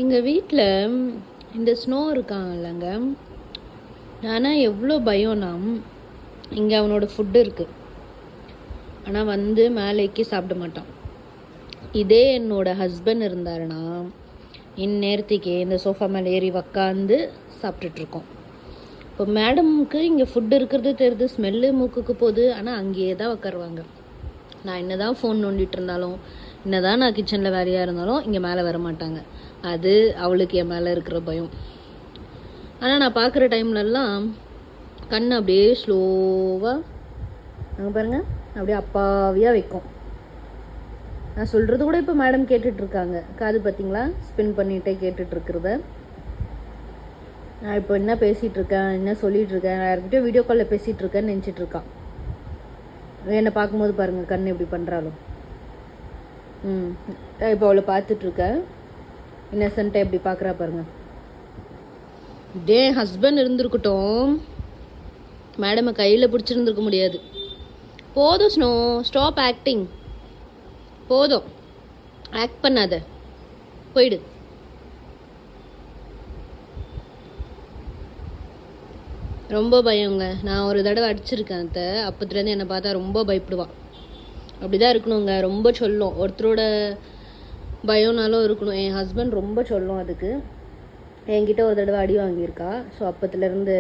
எங்கள் வீட்டில் இந்த ஸ்னோ இருக்காங்கல்லங்க, ஆனால் எவ்வளோ பயம்னா, இங்கே அவனோட ஃபுட்டு இருக்குது, ஆனால் வந்து மேலேக்கு சாப்பிட மாட்டான். இதே என்னோட ஹஸ்பண்ட் இருந்தாருன்னா இந்நேரத்துக்கு இந்த சோஃபா மேலே ஏறி உக்காந்து சாப்பிட்டுட்ருக்கோம். இப்போ மேடமுக்கு இங்கே ஃபுட்டு இருக்கிறது தெரியுது, ஸ்மெல்லு மூக்குக்கு போகுது, ஆனால் அங்கேயே தான் உக்காருவாங்க. நான் என்ன தான் ஃபோன் நோண்டிகிட்டு இருந்தாலும், என்ன தான் நான் கிச்சனில் வேலையாக இருந்தாலும் இங்கே மேலே வர மாட்டாங்க. அது அவளுக்கு என் மேலே இருக்கிற பயம். ஆனால் நான் பார்க்குற டைம்லலாம் கண் அப்படியே ஸ்லோவாக அங்கே பாருங்கள், அப்படியே அப்பாவியாக வைக்கும். நான் சொல்கிறது கூட இப்போ மேடம் கேட்டுட்ருக்காங்க, காது பார்த்தீங்களா, ஸ்பின் பண்ணிகிட்டே கேட்டுட்ருக்கிறத. நான் இப்போ என்ன பேசிகிட்ருக்கேன், என்ன சொல்லிகிட்ருக்கேன், நான் யார்கிட்டயோ வீடியோ காலில் பேசிகிட்ருக்கேன்னு நினச்சிட்ருக்கான். என்னை பார்க்கும்போது பாருங்கள் கண் எப்படி பண்ணுறாலும். இப்போ அவளை பார்த்துட்ருக்கேன், இன்னசென்ட்டாக எப்படி பார்க்குறா பாருங்க. இதே ஹஸ்பண்ட் இருந்திருக்கட்டும், மேடமை கையில் பிடிச்சிருந்துருக்க முடியாது. போதும் ஸ்னோ, ஸ்டாப் ஆக்டிங், போதும், ஆக்ட் பண்ணாத, போயிடு. ரொம்ப பயங்க. நான் ஒரு தடவை அடிச்சிருக்கேன் அத்தை, அப்பத்துலேருந்து என்னை பார்த்தா ரொம்ப பயப்படுவான். அப்படி தான் இருக்கணுங்க, ரொம்ப சொல்லும். ஒருத்தரோட பயம்னாலும் இருக்கணும். என் ஹஸ்பண்ட் ரொம்ப சொல்லும் அதுக்கு. என்கிட்ட ஒரு தடவை அடி வாங்கியிருக்கா. ஸோ அப்பத்துலேருந்து